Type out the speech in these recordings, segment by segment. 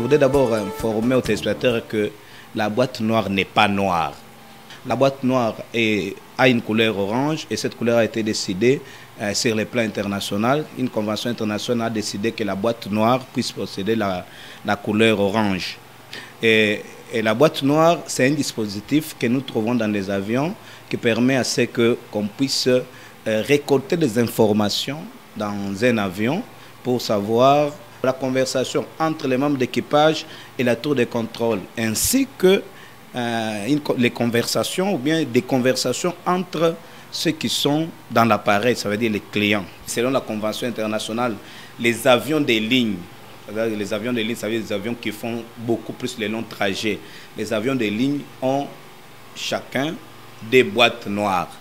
voudrais d'abord informer aux téléspectateurs que la boîte noire n'est pas noire. La boîte noire a une couleur orange et cette couleur a été décidée sur le plan international. Une convention internationale a décidé que la boîte noire puisse posséder la couleur orange. Et la boîte noire, c'est un dispositif que nous trouvons dans les avions qui permet à ce qu'on puisse récolter des informations dans un avion pour savoir la conversation entre les membres d'équipage et la tour de contrôle, ainsi que les conversations ou bien des conversations entre ceux qui sont dans l'appareil, ça veut dire les clients. Selon la convention internationale, les avions des lignes, les avions de ligne, ça veut dire des avions qui font beaucoup plus les longs trajets. Les avions de ligne ont chacun des boîtes noires.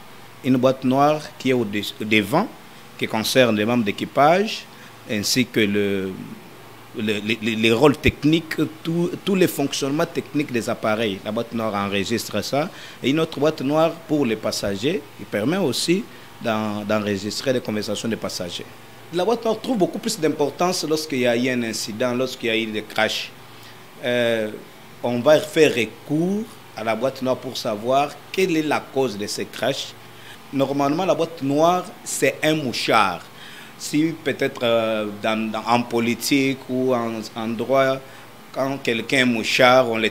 Une boîte noire qui est au devant, qui concerne les membres d'équipage, ainsi que les rôles techniques, tous les fonctionnements techniques des appareils. La boîte noire enregistre ça. Et une autre boîte noire pour les passagers, qui permet aussi d'enregistrer les conversations des passagers. La boîte noire trouve beaucoup plus d'importance lorsqu'il y a eu un incident, lorsqu'il y a eu des crashs. On va faire recours à la boîte noire pour savoir quelle est la cause de ces crashs. Normalement, la boîte noire, c'est un mouchard. Si peut-être en politique ou en droit, quand quelqu'un est mouchard, on le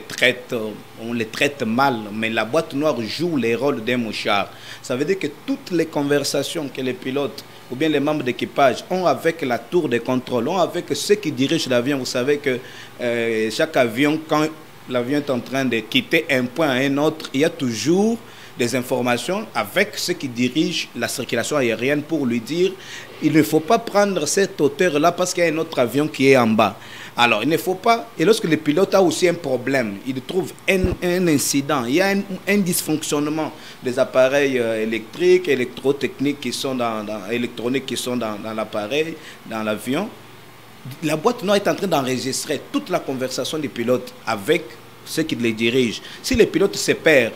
traite mal. Mais la boîte noire joue le rôle d'un mouchard. Ça veut dire que toutes les conversations que les pilotes ou bien les membres d'équipage ont avec la tour de contrôle, ont avec ceux qui dirigent l'avion. Vous savez que chaque avion, quand l'avion est en train de quitter un point à un autre, il y a toujours des informations avec ceux qui dirigent la circulation aérienne pour lui dire il ne faut pas prendre cette hauteur-là parce qu'il y a un autre avion qui est en bas. Alors, il ne faut pas... Et lorsque le pilote a aussi un problème, il trouve un incident, il y a un dysfonctionnement des appareils électriques, électrotechniques qui sont électroniques qui sont dans l'appareil, dans l'avion, la boîte noire est en train d'enregistrer toute la conversation du pilote avec ceux qui les dirigent. Si le pilote se perd,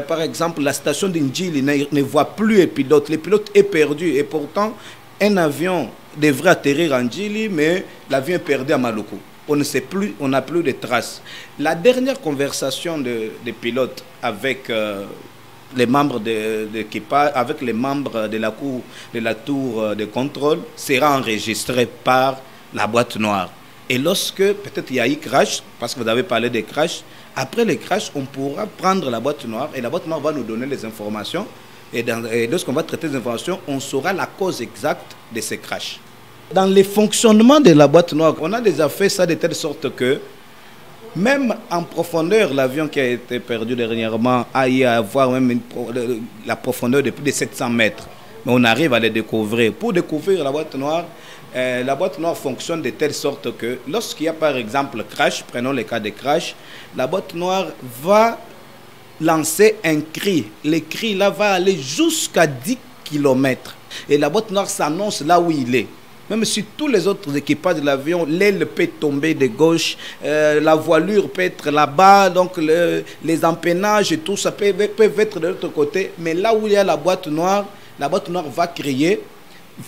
par exemple, la station d'Indjili ne voit plus le pilote est perdu et pourtant, un avion devrait atterrir en Ndjili, mais l'avion est perdu à Maluku. On ne sait plus, on n'a plus de traces. La dernière conversation des pilotes avec les membres de l'équipage, avec les membres de la tour de contrôle, sera enregistrée par la boîte noire. Et lorsque peut-être il y a eu crash, parce que vous avez parlé des crashs, après les crashs, on pourra prendre la boîte noire et la boîte noire va nous donner les informations. Et lorsqu'on va traiter les informations, on saura la cause exacte de ces crashs. Dans le fonctionnement de la boîte noire, on a déjà fait ça de telle sorte que même en profondeur, l'avion qui a été perdu dernièrement a eu à avoir même la profondeur de plus de 700 mètres. Mais on arrive à les découvrir. Pour découvrir la boîte noire fonctionne de telle sorte que lorsqu'il y a par exemple crash, prenons le cas de crash, la boîte noire va lancer un cri. Le cri là va aller jusqu'à 10 km. Et la boîte noire s'annonce là où il est. Même si tous les autres équipages de l'avion, l'aile peut tomber de gauche, la voilure peut être là-bas, donc les empennages et tout ça peuvent être de l'autre côté. Mais là où il y a la boîte noire va crier,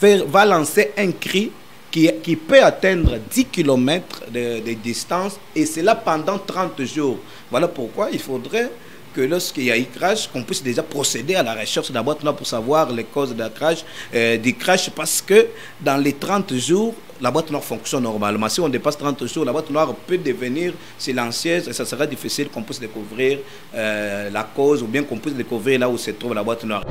va lancer un cri qui peut atteindre 10 km de distance et c'est là pendant 30 jours. Voilà pourquoi il faudrait que lorsqu'il y a eu crash, qu'on puisse déjà procéder à la recherche de la boîte noire pour savoir les causes du crash, parce que dans les 30 jours, la boîte noire fonctionne normalement. Si on dépasse 30 jours, la boîte noire peut devenir silencieuse et ça sera difficile qu'on puisse découvrir la cause ou bien qu'on puisse découvrir là où se trouve la boîte noire.